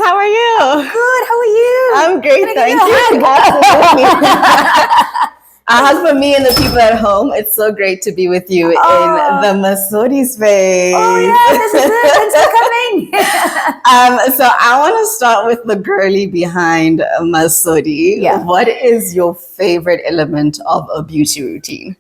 how are you? Good, how are you? I'm great, thank you. A hug for me and the people at home. It's so great to be with you in the Masodi space. Oh yeah, this is it. Thanks for coming. So I want to start with the girly behind Masodi. Yeah. What is your favorite element of a beauty routine?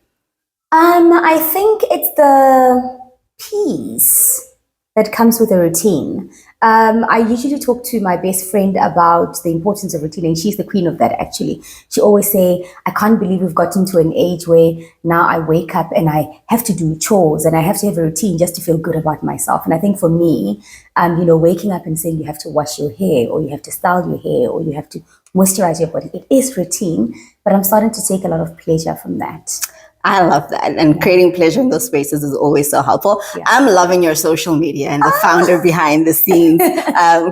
I think it's the peace that comes with a routine. I usually talk to my best friend about the importance of routine, and she's the queen of that, actually. She always say, I can't believe we've gotten to an age where now I wake up and I have to do chores and I have to have a routine just to feel good about myself. And I think for me, waking up and saying you have to wash your hair or you have to style your hair or you have to moisturize your body, it is routine, but I'm starting to take a lot of pleasure from that. I love that. And creating pleasure in those spaces is always so helpful. Yeah. I'm loving your social media and the founder behind the scenes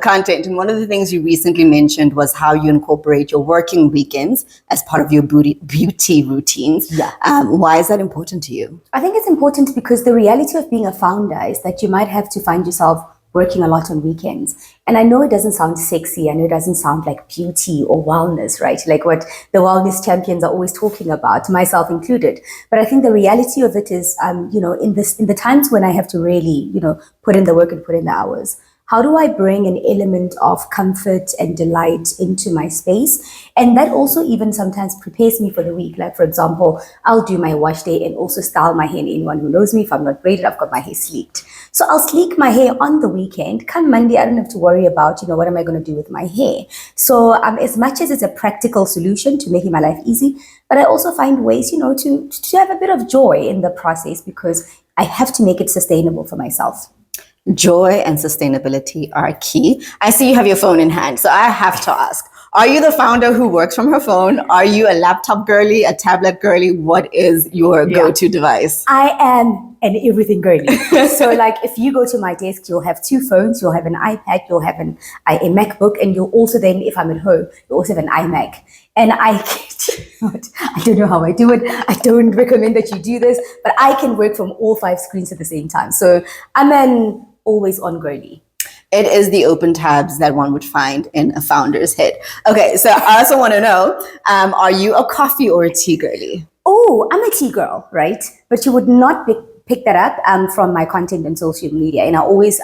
content. And one of the things you recently mentioned was how you incorporate your working weekends as part of your beauty routines. Yeah. Why is that important to you? I think it's important because the reality of being a founder is that you might have to find yourself working a lot on weekends. And I know it doesn't sound sexy. I know it doesn't sound like beauty or wellness, right? Like what the wellness champions are always talking about, myself included. But I think the reality of it is, in the times when I have to really, put in the work and put in the hours, how do I bring an element of comfort and delight into my space? And that also even sometimes prepares me for the week. Like, for example, I'll do my wash day and also style my hair. And anyone who knows me, if I'm not braided, I've got my hair sleeked. So I'll sleek my hair on the weekend. Come Monday, I don't have to worry about, what am I going to do with my hair? So as much as it's a practical solution to making my life easy, but I also find ways, to have a bit of joy in the process because I have to make it sustainable for myself. Joy and sustainability are key. I see you have your phone in hand, so I have to ask, are you the founder who works from her phone? Are you a laptop girly, a tablet girly? What is your go-to device? I am an everything girly. So like if you go to my desk, you'll have two phones, you'll have an iPad, you'll have a MacBook, and you'll also then, if I'm at home, you'll also have an iMac. And I don't know how I do it. I don't recommend that you do this, but I can work from all 5 screens at the same time. So I'm an always on girly. It is the open tabs that one would find in a founder's head. Okay, so I also want to know, are you a coffee or a tea girly? Oh, I'm a tea girl, right? But you would not pick that up from my content on social media. And I always,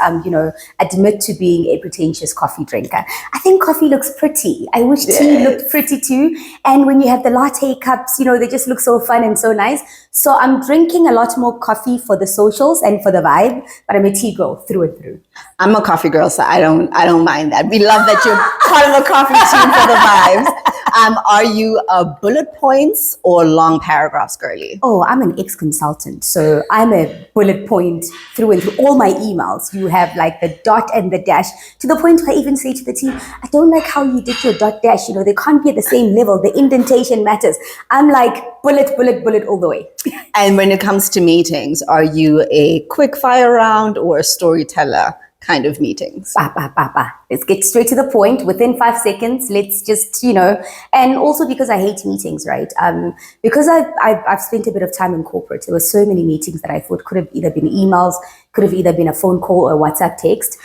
admit to being a pretentious coffee drinker. I think coffee looks pretty. I wish tea looked pretty too. And when you have the latte cups, they just look so fun and so nice. So I'm drinking a lot more coffee for the socials and for the vibe, but I'm a tea girl through and through. I'm a coffee girl, so I don't mind that. We love that you're part of a coffee team for the vibes. Are you a bullet points or long paragraphs girly? Oh, I'm an ex-consultant, so I'm a bullet point through and through all my emails. You have like the dot and the dash, to the point where I even say to the team, I don't like how you did your dot dash. They can't be at the same level. The indentation matters. I'm like bullet all the way. And when it comes to meetings, are you a quick fire round or a storyteller kind of meetings? Let's get straight to the point within 5 seconds. Let's just, and also because I hate meetings, right? Because I've spent a bit of time in corporate, there were so many meetings that I thought could have either been emails, could have either been a phone call or WhatsApp text.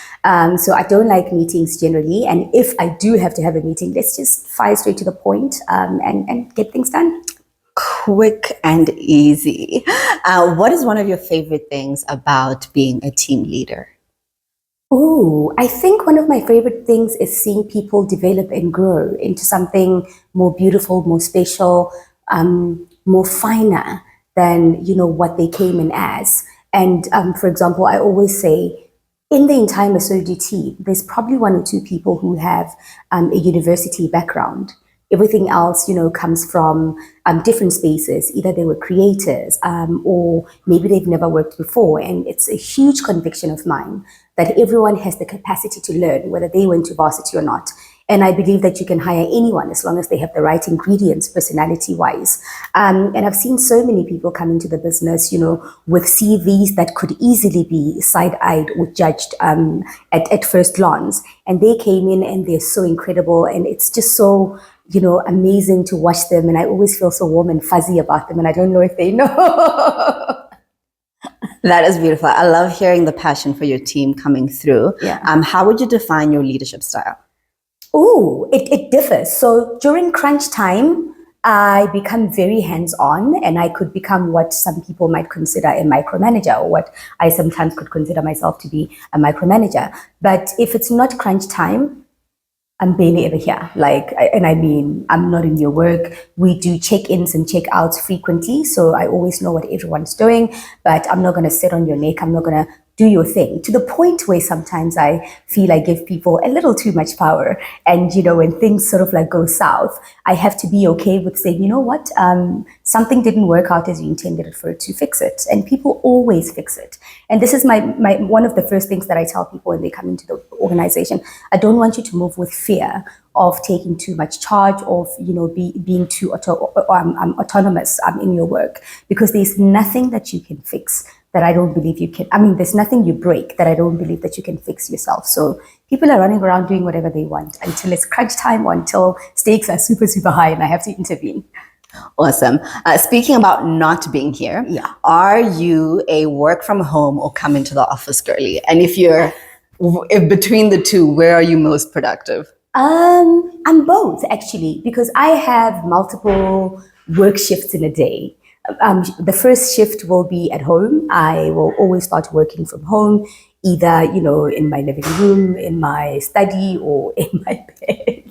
So I don't like meetings generally. And if I do have to have a meeting, let's just fire straight to the point and get things done. Quick and easy. What is one of your favorite things about being a team leader? Oh, I think one of my favorite things is seeing people develop and grow into something more beautiful, more special, more finer than, what they came in as. And for example, I always say, in the entire Masodi team, there's probably 1 or 2 people who have a university background. Everything else, comes from different spaces. Either they were creators or maybe they've never worked before. And it's a huge conviction of mine that everyone has the capacity to learn, whether they went to varsity or not. And I believe that you can hire anyone as long as they have the right ingredients, personality-wise. And I've seen so many people come into the business, with CVs that could easily be side-eyed or judged at first glance. And they came in and they're so incredible. And it's just so, amazing to watch them. And I always feel so warm and fuzzy about them. And I don't know if they know. That is beautiful. I love hearing the passion for your team coming through. Yeah. How would you define your leadership style? Oh, it differs. So during crunch time, I become very hands-on, and I could become what some people might consider a micromanager, or what I sometimes could consider myself to be a micromanager. But if it's not crunch time, I'm barely ever here. And I mean, I'm not in your work. We do check-ins and check-outs frequently, so I always know what everyone's doing, but I'm not going to sit on your neck. I'm not going to do your thing, to the point where sometimes I feel I give people a little too much power. And, when things sort of like go south, I have to be okay with saying, you know what, something didn't work out as you intended it for it, to fix it. And people always fix it. And this is my one of the first things that I tell people when they come into the organization. I don't want you to move with fear of taking too much charge, of being too autonomous in your work, because there's nothing that you can fix that I don't believe you can. I mean, there's nothing you break that I don't believe that you can fix yourself. So people are running around doing whatever they want until it's crunch time, or until stakes are super, super high and I have to intervene. Awesome. Speaking about not being here, are you a work from home or come into the office girly? And if between the two, where are you most productive? I'm both, actually, because I have multiple work shifts in a day. The first shift will be at home. I will always start working from home, either, in my living room, in my study, or in my bed.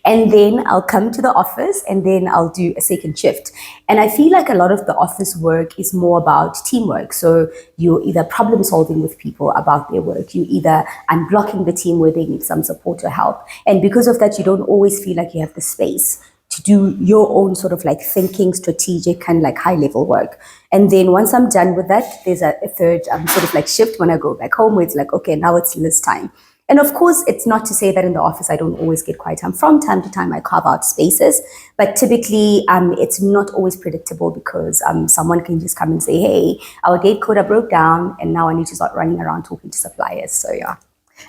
And then I'll come to the office, and then I'll do a second shift. And I feel like a lot of the office work is more about teamwork. So you're either problem solving with people about their work, you either unblocking the team where they need some support or help. And because of that, you don't always feel like you have the space to do your own sort of like thinking, strategic, kind of like high level work. And then once I'm done with that, there's a third sort of like shift when I go back home, where it's like, okay, now it's Liz time. And of course, it's not to say that in the office I don't always get quiet time. From time to time, I carve out spaces, but typically it's not always predictable, because someone can just come and say, hey, our gate coder broke down, and now I need to start running around talking to suppliers. So yeah.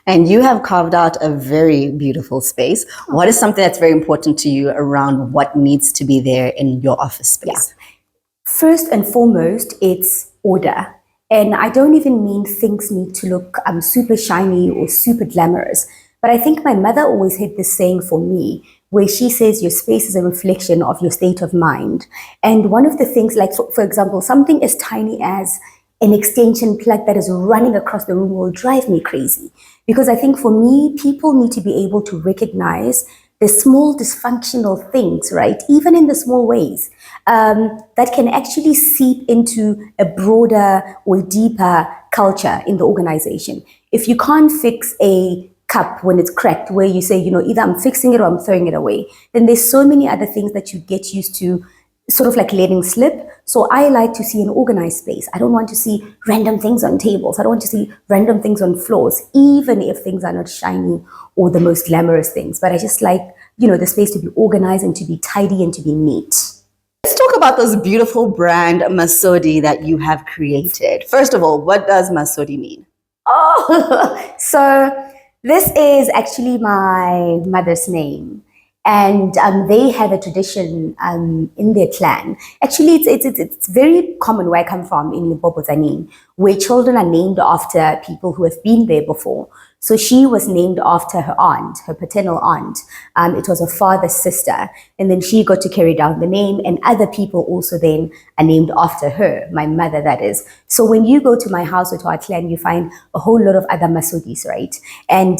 And you have carved out a very beautiful space. What is something that's very important to you around what needs to be there in your office space? Yeah. First and foremost, it's order. And I don't even mean things need to look super shiny or super glamorous. But I think my mother always had this saying for me, where she says your space is a reflection of your state of mind. And one of the things, like for example, something as tiny as an extension plug that is running across the room will drive me crazy. Because I think for me, people need to be able to recognize the small dysfunctional things, right? Even in the small ways, that can actually seep into a broader or deeper culture in the organization. If you can't fix a cup when it's cracked, where you say, either I'm fixing it or I'm throwing it away, then there's so many other things that you get used to sort of like letting slip. So I like to see an organized space. I don't want to see random things on tables. I don't want to see random things on floors, even if things are not shiny or the most glamorous things. But I just like, the space to be organized and to be tidy and to be neat. Let's talk about this beautiful brand Masodi that you have created. First of all, what does Masodi mean? Oh, so this is actually my mother's name. And they have a tradition in their clan. Actually, it's very common where I come from in Limpopo, where children are named after people who have been there before. So she was named after her aunt, her paternal aunt. It was her father's sister. And then she got to carry down the name, and other people also then are named after her, my mother, that is. So when you go to my house or to our clan, you find a whole lot of other Masodis, right? And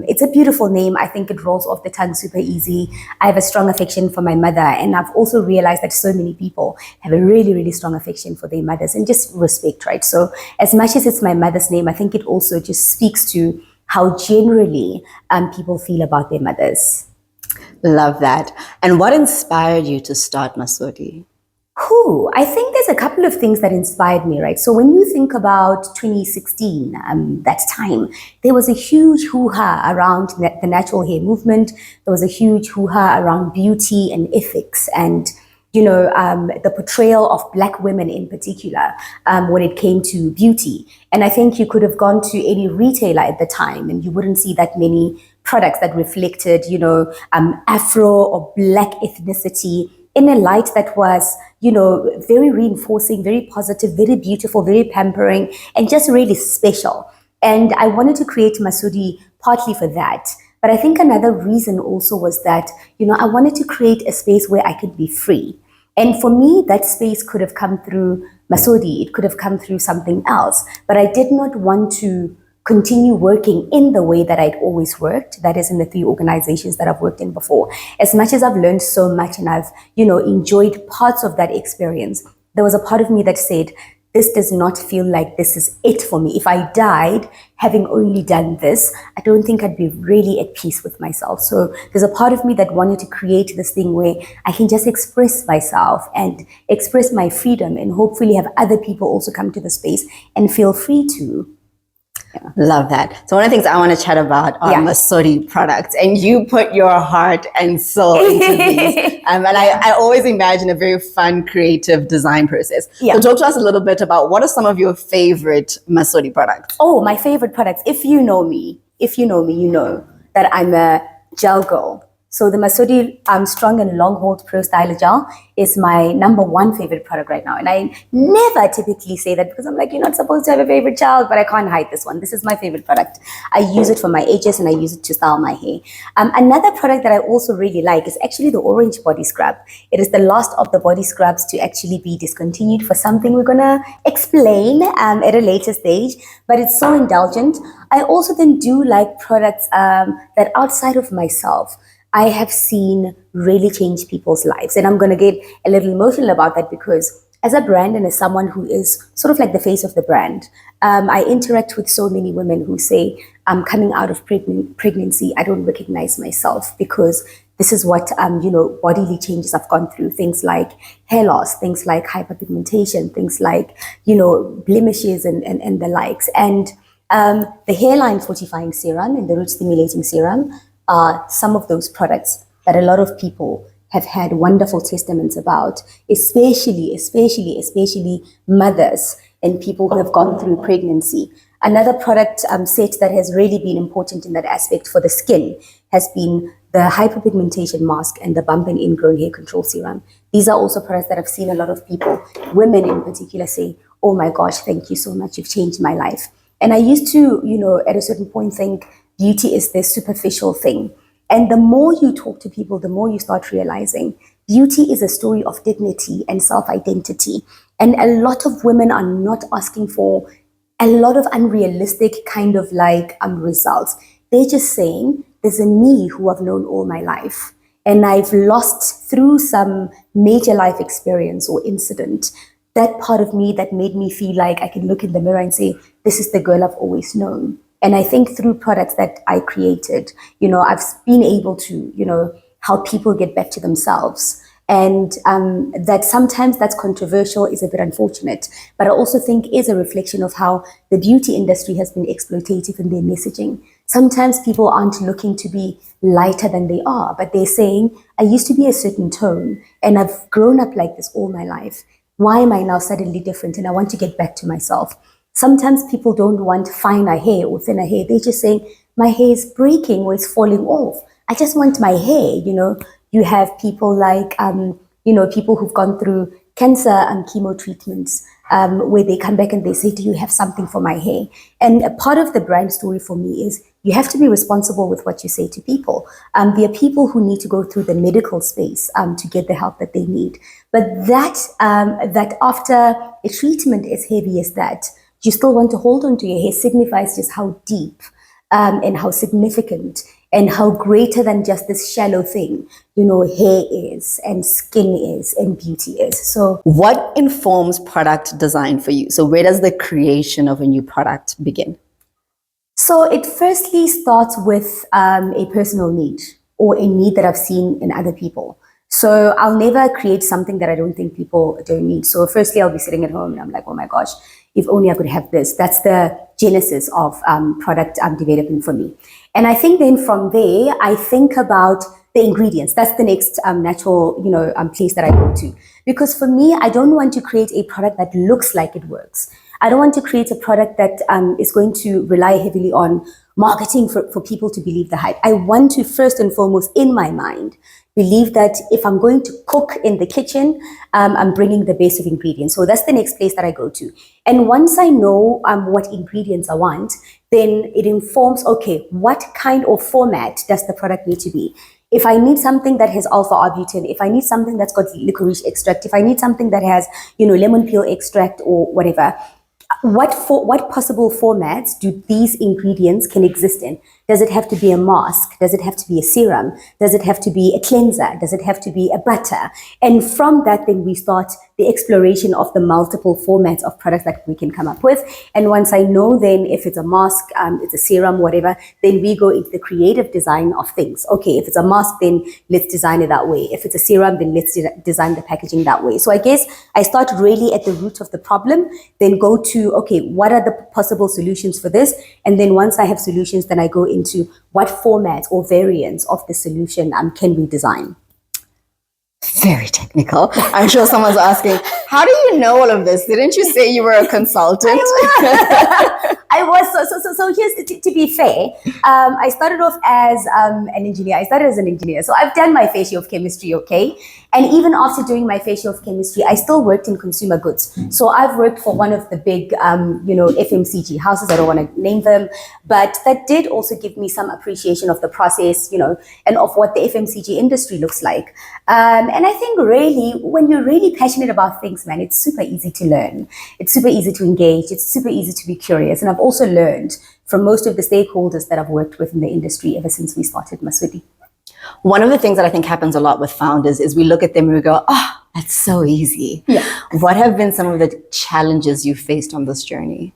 it's a beautiful name. I think it rolls off the tongue super easy. I have a strong affection for my mother. And I've also realized that so many people have a really, really strong affection for their mothers, and just respect, right? So as much as it's my mother's name, I think it also just speaks to how generally people feel about their mothers. Love that. And what inspired you to start Masodi? I think there's a couple of things that inspired me, right? So when you think about 2016, that time, there was a huge hoo-ha around the natural hair movement. There was a huge hoo-ha around beauty and ethics, and the portrayal of Black women in particular when it came to beauty. And I think you could have gone to any retailer at the time and you wouldn't see that many products that reflected, Afro or Black ethnicity in a light that was, very reinforcing, very positive, very beautiful, very pampering, and just really special. And I wanted to create Masodi partly for that. But I think another reason also was that, I wanted to create a space where I could be free. And for me, that space could have come through Masodi, it could have come through something else, but I did not want to continue working in the way that I'd always worked, that is in the 3 organizations that I've worked in before. As much as I've learned so much and I've, enjoyed parts of that experience, there was a part of me that said, this does not feel like this is it for me. If I died having only done this, I don't think I'd be really at peace with myself. So there's a part of me that wanted to create this thing where I can just express myself and express my freedom and hopefully have other people also come to the space and feel free to. Yeah, love that. So one of the things I want to chat about are Masodi products, and you put your heart and soul into these. And I always imagine a very fun, creative design process. Yeah. So talk to us a little bit about what are some of your favorite Masodi products? Oh, my favorite products. If you know me, you know that I'm a gel girl. So the Masodi Strong and Long Hold Pro Styler Gel is my number 1 favorite product right now. And I never typically say that because I'm like, you're not supposed to have a favorite gel, but I can't hide this one. This is my favorite product. I use it for my edges and I use it to style my hair. Another product that I also really like is actually the orange body scrub. It is the last of the body scrubs to actually be discontinued for something we're going to explain at a later stage, but it's so indulgent. I also then do like products that outside of myself, I have seen really change people's lives. And I'm going to get a little emotional about that because as a brand and as someone who is sort of like the face of the brand, I interact with so many women who say, I'm coming out of pregnancy, I don't recognize myself because this is what, bodily changes I've gone through. Things like hair loss, things like hyperpigmentation, things like, blemishes and the likes. And the hairline fortifying serum and the root stimulating serum are some of those products that a lot of people have had wonderful testaments about, especially mothers and people who have gone through pregnancy. Another product set that has really been important in that aspect for the skin has been the hyperpigmentation mask and the bump and ingrown hair control serum. These are also products that I've seen a lot of people, women in particular, say, oh my gosh, thank you so much, you've changed my life. And I used to, at a certain point think, beauty is this superficial thing. And the more you talk to people, the more you start realizing beauty is a story of dignity and self-identity. And a lot of women are not asking for a lot of unrealistic kind of results. They're just saying, there's a me who I've known all my life. And I've lost through some major life experience or incident, that part of me that made me feel like I can look in the mirror and say, this is the girl I've always known. And I think through products that I created, I've been able to, help people get back to themselves. And that sometimes that's controversial is a bit unfortunate, but I also think is a reflection of how the beauty industry has been exploitative in their messaging. Sometimes people aren't looking to be lighter than they are, but they're saying, I used to be a certain tone and I've grown up like this all my life. Why am I now suddenly different? And I want to get back to myself. Sometimes people don't want finer hair or thinner hair. They're just saying, my hair is breaking or it's falling off. I just want my hair, You have people like, people who've gone through cancer and chemo treatments, where they come back and they say, do you have something for my hair? And a part of the brand story for me is you have to be responsible with what you say to people. There are people who need to go through the medical space to get the help that they need. But that after a treatment as heavy as that, you still want to hold on to your hair signifies just how deep and how significant and how greater than just this shallow thing, hair is and skin is and beauty is. So what informs product design for you? So where does the creation of a new product begin? So it firstly starts with a personal need or a need that I've seen in other people. So I'll never create something that I don't think people don't need. So firstly, I'll be sitting at home and I'm like, oh my gosh, if only I could have this. That's the genesis of product development for me. And I think then from there, I think about the ingredients. That's the next natural, place that I go to. Because for me, I don't want to create a product that looks like it works. I don't want to create a product that is going to rely heavily on marketing for people to believe the hype. I want to first and foremost, in my mind, believe that if I'm going to cook in the kitchen, I'm bringing the best of ingredients. So that's the next place that I go to. And once I know what ingredients I want, then it informs, okay, what kind of format does the product need to be? If I need something that has alpha-arbutin, if I need something that's got licorice extract, if I need something that has, lemon peel extract or whatever, what possible formats do these ingredients can exist in? Does it have to be a mask? Does it have to be a serum? Does it have to be a cleanser? Does it have to be a butter? And from that, then we start the exploration of the multiple formats of products that we can come up with. And once I know then if it's a mask, it's a serum, whatever, then we go into the creative design of things. Okay, if it's a mask, then let's design it that way. If it's a serum, then let's design the packaging that way. So I guess I start really at the root of the problem, then go to, okay, what are the possible solutions for this? And then once I have solutions, then I go into what formats or variants of the solution can we design. Very technical. I'm sure someone's asking, how do you know all of this? Didn't you say you were a consultant? I was. So here's, to be fair, I started off as an engineer. I started as an engineer. So I've done my fair share of chemistry, okay? And even after doing my fair share of chemistry, I still worked in consumer goods. So I've worked for one of the big, FMCG houses. I don't want to name them, but that did also give me some appreciation of the process, and of what the FMCG industry looks like. And I think really, when you're really passionate about things, man, it's super easy to learn. It's super easy to engage. It's super easy to be curious. And I've also learned from most of the stakeholders that I've worked with in the industry ever since we started Masodi. One of the things that I think happens a lot with founders is we look at them and we go, oh, that's so easy. Yeah. What have been some of the challenges you've faced on this journey?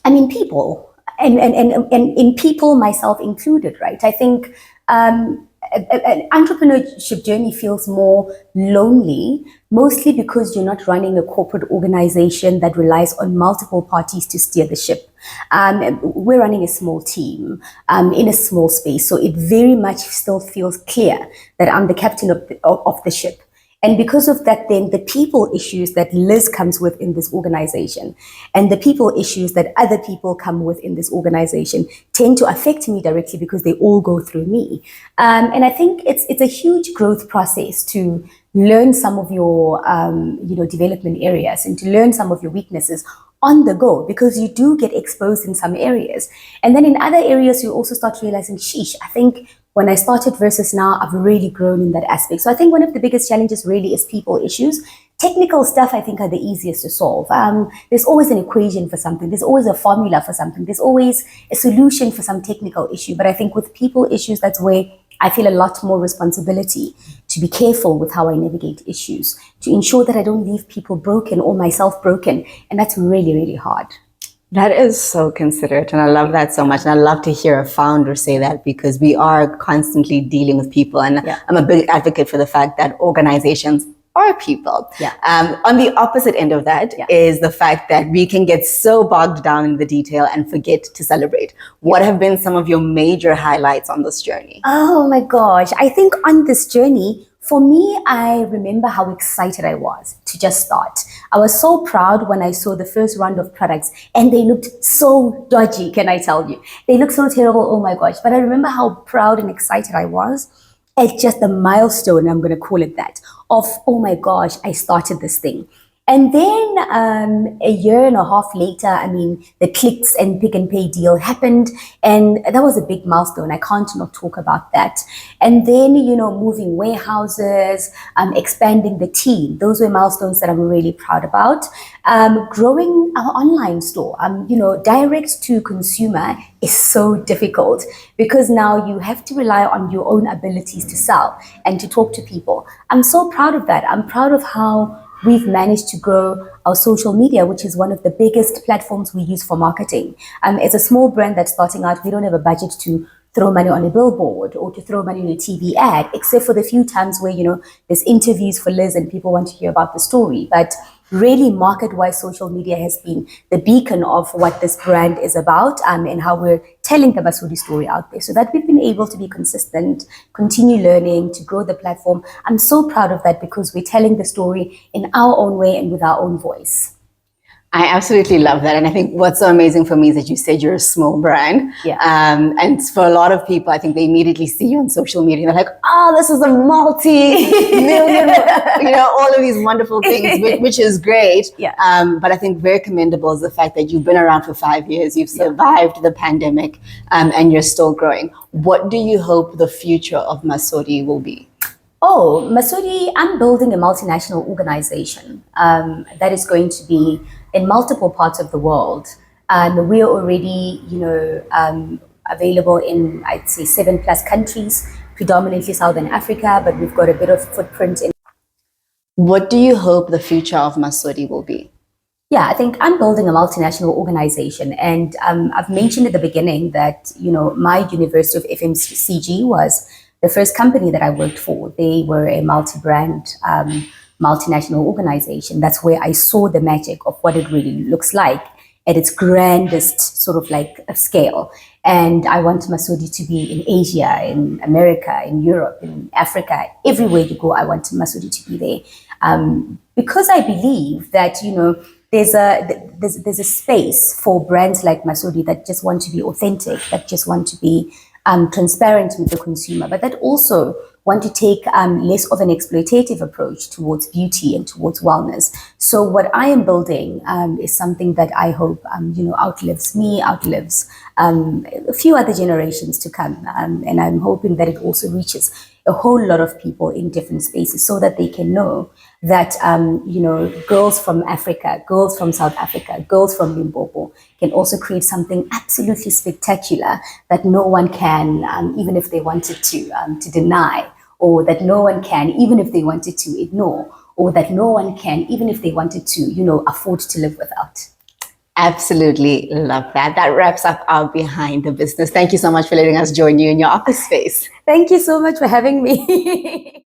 I mean, people, and in people, myself included, right? I think an entrepreneurship journey feels more lonely, mostly because you're not running a corporate organization that relies on multiple parties to steer the ship. We're running a small team in a small space, so it very much still feels clear that I'm the captain of the ship. And because of that, then the people issues that Liz comes with in this organization and the people issues that other people come with in this organization tend to affect me directly because they all go through me. And I think it's a huge growth process to learn some of your development areas and to learn some of your weaknesses on the go, because you do get exposed in some areas. And then in other areas, you also start realizing, sheesh, I think when I started versus now, I've really grown in that aspect. So I think one of the biggest challenges really is people issues. Technical stuff, I think, are the easiest to solve. There's always an equation for something. There's always a formula for something. There's always a solution for some technical issue. But I think with people issues, that's where I feel a lot more responsibility to be careful with how I navigate issues, to ensure that I don't leave people broken or myself broken. And that's really, really hard. That is so considerate, and I love that so much. And I love to hear a founder say that, because we are constantly dealing with people. And I'm a big advocate for the fact that organizations are people. On the opposite end of that is the fact that we can get so bogged down in the detail and forget to celebrate. What have been some of your major highlights on this journey? Oh my gosh. I think on this journey, for me, I remember how excited I was to just start. I was so proud when I saw the first round of products and they looked so dodgy, can I tell you? They looked so terrible, oh my gosh. But I remember how proud and excited I was at just the milestone, I'm going to call it that, of, oh my gosh, I started this thing. And then a year and a half later, I mean, the Clicks and Pick and Pay deal happened. And that was a big milestone. I can't not talk about that. And then, moving warehouses, expanding the team. Those were milestones that I'm really proud about. Growing our online store. Direct to consumer is so difficult because now you have to rely on your own abilities to sell and to talk to people. I'm so proud of that. I'm proud of how we've managed to grow our social media, which is one of the biggest platforms we use for marketing. As a small brand that's starting out, we don't have a budget to throw money on a billboard or to throw money on a TV ad, except for the few times where, there's interviews for Liz and people want to hear about the story. But really, market-wise, social media has been the beacon of what this brand is about and how we're telling the Masodi story out there. So that we've been able to be consistent, continue learning, to grow the platform. I'm so proud of that because we're telling the story in our own way and with our own voice. I absolutely love that. And I think what's so amazing for me is that you said you're a small brand. Yeah. And for a lot of people, I think they immediately see you on social media. They're like, oh, this is a multi-million, all of these wonderful things, which is great. Yeah. But I think very commendable is the fact that you've been around for 5 years, you've survived the pandemic, and you're still growing. What do you hope the future of Masodi will be? Oh, Masodi, I'm building a multinational organization that is going to be in multiple parts of the world. We're already, available in, I'd say, 7+ countries, predominantly Southern Africa, but we've got a bit of footprint in. What do you hope the future of Masodi will be? Yeah, I think I'm building a multinational organization, and I've mentioned at the beginning that, my University of FMCG was the first company that I worked for. They were a multi-brand, multinational organization. That's where I saw the magic of what it really looks like at its grandest sort of like a scale. And I want Masodi to be in Asia, in America, in Europe, in Africa, everywhere you go. I want Masodi to be there, because I believe that there's a space for brands like Masodi that just want to be authentic, that just want to be transparent with the consumer, but that also want to take less of an exploitative approach towards beauty and towards wellness. So what I am building is something that I hope outlives me, outlives a few other generations to come, and I'm hoping that it also reaches a whole lot of people in different spaces, so that they can know that girls from Africa, girls from South Africa, girls from Limpopo can also create something absolutely spectacular that no one can, even if they wanted to deny, or that no one can, even if they wanted to ignore, or that no one can, even if they wanted to, afford to live without. Absolutely love that. That wraps up our Behind the Business. Thank you so much for letting us join you in your office space. Thank you so much for having me.